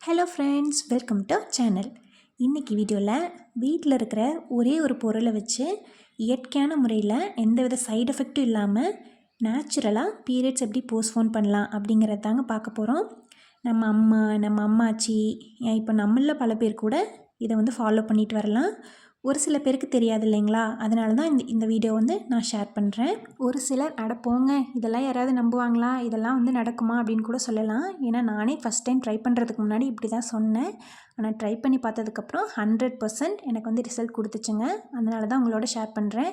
Hello friends, welcome to channel. இன்றைக்கி வீடியோவில் வீட்டில் இருக்கிற ஒரே ஒரு பொருளை வச்சு இயற்கையான முறையில் எந்தவித சைடு எஃபெக்ட்டும் இல்லாமல் நேச்சுரலாக பீரியட்ஸ் எப்படி போஸ்ட்போன் பண்ணலாம் அப்படிங்கிறது தாங்க பார்க்க போகிறோம். நம்ம அம்மாச்சி இப்போ நம்மளில் பல பேர் கூட இதை ஃபாலோ பண்ணிட்டு வரலாம். ஒரு சில பேருக்கு தெரியாது இல்லைங்களா, அதனால தான் இந்த வீடியோ நான் ஷேர் பண்ணுறேன். ஒரு சிலர் அடப்போங்க, இதெல்லாம் யாராவது நம்புவாங்களா, இதெல்லாம் நடக்குமா அப்படின்னு கூட சொல்லலாம். ஏன்னா நானே ஃபஸ்ட் டைம் ட்ரை பண்ணுறதுக்கு முன்னாடி இப்படி தான் சொன்னேன். ஆனால் ட்ரை பண்ணி பார்த்ததுக்கப்புறம் 100% எனக்கு ரிசல்ட் கொடுத்துச்சுங்க. அதனால தான் உங்களோட ஷேர் பண்ணுறேன்.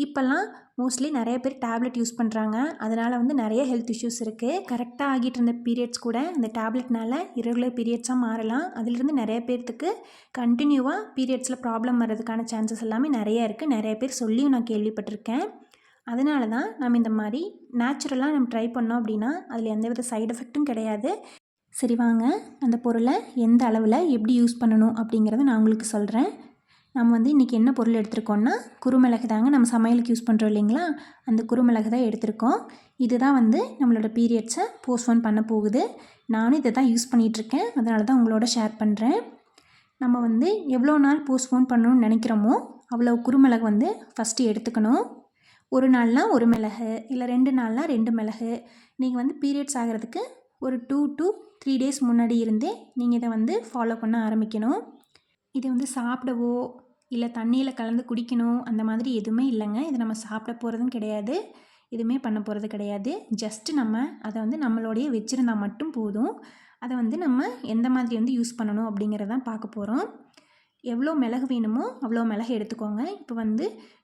இப்போல்லாம் மோஸ்ட்லி நிறைய பேர் டேப்லெட் யூஸ் பண்ணுறாங்க. அதனால் நிறைய ஹெல்த் இஷ்யூஸ் இருக்குது. கரெக்டாக ஆகிட்டு இருந்த பீரியட்ஸ் கூட அந்த டேப்லெட்னால இரெகுலர் பீரியட்ஸாக மாறலாம். அதிலிருந்து நிறைய பேர்த்துக்கு கண்டினியூவாக பீரியட்ஸில் ப்ராப்ளம் வர்றதுக்கான சான்சஸ் எல்லாமே நிறைய இருக்குது. நிறைய பேர் சொல்லியும் நான் கேள்விப்பட்டிருக்கேன். அதனால தான் நம்ம இந்த மாதிரி நேச்சுரலாக நம்ம ட்ரை பண்ணோம் அப்படின்னா அதில் எந்தவித சைடு எஃபெக்ட்டும் கிடையாது. சரி வாங்க, அந்த பொருளை எந்த அளவில் எப்படி யூஸ் பண்ணணும் அப்படிங்கிறத நான் உங்களுக்கு சொல்கிறேன். நம்ம இன்றைக்கி என்ன பொருள் எடுத்திருக்கோன்னா, குருமிளகு தாங்க. நம்ம சமையலுக்கு யூஸ் பண்ணுறோம் இல்லைங்களா, அந்த குருமிளகு தான் எடுத்திருக்கோம். இது தான் நம்மளோட பீரியட்ஸை போஸ்ட்போன் பண்ண போகுது. நானும் இதை தான் யூஸ் பண்ணிகிட்ருக்கேன். அதனால தான் உங்களோட ஷேர் பண்ணுறேன். நம்ம எவ்வளோ நாள் போஸ்ட்போன் பண்ணணும்னு நினைக்கிறோமோ அவ்வளோ குருமிளகு ஃபஸ்ட்டு எடுத்துக்கணும். ஒரு நாள்னால் ஒரு மிளகு, இல்லை 2 நாள்னால் 2 மிளகு. நீங்கள் பீரியட்ஸ் ஆகிறதுக்கு ஒரு 2 to 3 days முன்னாடி இருந்தே நீங்கள் இதை ஃபாலோ பண்ண ஆரம்பிக்கணும். இது சாப்பிடவோ இல்லை தண்ணியில் கலந்து குடிக்கணும் அந்த மாதிரி எதுவுமே இல்லைங்க. இது நம்ம சாப்பிட போகிறதும் கிடையாது, எதுவுமே பண்ண போகிறது கிடையாது. ஜஸ்ட்டு நம்ம அதை நம்மளோடைய வச்சுருந்தா மட்டும் போதும். அதை நம்ம எந்த மாதிரி யூஸ் பண்ணணும் அப்படிங்கிறதான் பார்க்க போகிறோம். எவ்வளோ மிளகு வேணுமோ அவ்வளோ மிளகு எடுத்துக்கோங்க. இப்போ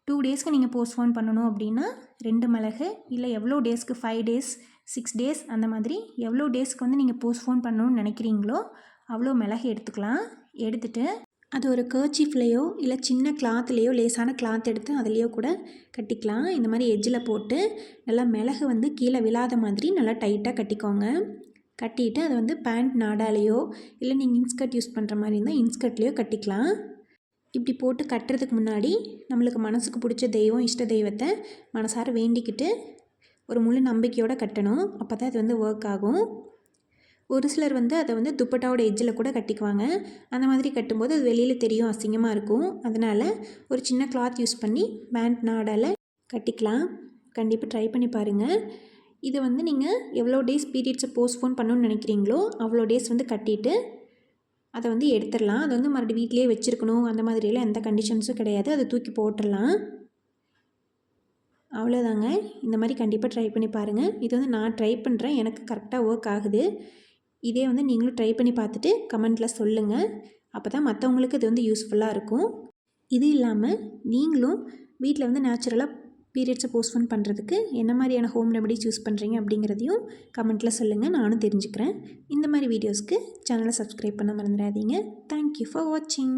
2 daysக்கு நீங்கள் போஸ்ட்போன் பண்ணணும் அப்படின்னா 2 மிளகு, இல்லை எவ்வளோ டேஸ்க்கு 5 days 6 days அந்த மாதிரி எவ்வளோ டேஸ்க்கு நீங்கள் போஸ்ட்போன் பண்ணணும்னு நினைக்கிறீங்களோ அவ்வளோ மிளகு எடுத்துக்கலாம். எடுத்துகிட்டு அது ஒரு கர்ச்சீஃப்லேயோ இல்லை சின்ன கிளாத்லேயோ, லேசான கிளாத் எடுத்து அதுலேயோ கூட கட்டிக்கலாம். இந்த மாதிரி எட்ஜில் போட்டு நல்லா மிளகு கீழே விழாத மாதிரி நல்லா டைட்டாக கட்டிக்கோங்க. கட்டிட்டு அதை பேண்ட் நாடாலேயோ இல்லை நீங்கள் இன்ஸ்கர்ட் யூஸ் பண்ணுற மாதிரி இருந்தால் இன்ஸ்கர்ட்லேயோ கட்டிக்கலாம். இப்படி போட்டு கட்டுறதுக்கு முன்னாடி நம்மளுக்கு மனசுக்கு பிடிச்ச தெய்வம், இஷ்ட தெய்வத்தை மனசார வேண்டிக்கிட்டு ஒரு முழு நம்பிக்கையோடு கட்டணும். அப்போ தான் அது ஒர்க் ஆகும். ஒரு சிலர் அதை துப்பட்டாவோட எட்ஜில் கூட கட்டிக்குவாங்க. அந்த மாதிரி கட்டும்போது அது வெளியில் தெரியும், அசிங்கமாக இருக்கும். அதனால் ஒரு சின்ன கிளாத் யூஸ் பண்ணி பேண்ட் நாடால் கட்டிக்கலாம். கண்டிப்பாக ட்ரை பண்ணி பாருங்கள். இது நீங்கள் எவ்வளோ டேஸ் பீரியட்ஸை போஸ்ட்போன் பண்ணணும்னு நினைக்கிறீங்களோ அவ்வளோ டேஸ் கட்டிட்டு அதை எடுத்துடலாம். அது மறுபடியும் வீட்டிலேயே வச்சுருக்கணும் அந்த மாதிரியெல்லாம் எந்த கண்டிஷன்ஸும் கிடையாது. அதை தூக்கி போட்டுடலாம். அவ்வளோதாங்க. இந்த மாதிரி கண்டிப்பாக ட்ரை பண்ணி பாருங்கள். இது நான் ட்ரை பண்ணுறேன், எனக்கு கரெக்டாக ஒர்க் ஆகுது. இதே நீங்களும் ட்ரை பண்ணி பார்த்துட்டு கமெண்ட்டில் சொல்லுங்கள். அப்போ தான் மற்றவங்களுக்கு இது யூஸ்ஃபுல்லாக இருக்கும். இது இல்லாமல் நீங்களும் வீட்டில் நேச்சுரலாக பீரியட்ஸை போஸ்ட்போன் பண்ணுறதுக்கு என்ன மாதிரியான ஹோம் ரெமெடிஸ் யூஸ் பண்ணுறீங்க அப்படிங்கிறதையும் கமெண்ட்டில் சொல்லுங்கள், நானும் தெரிஞ்சுக்கிறேன். இந்த மாதிரி வீடியோஸ்க்கு சேனலை சப்ஸ்கிரைப் பண்ண மறந்துடாதீங்க. தேங்க்யூ ஃபார் வாட்சிங்.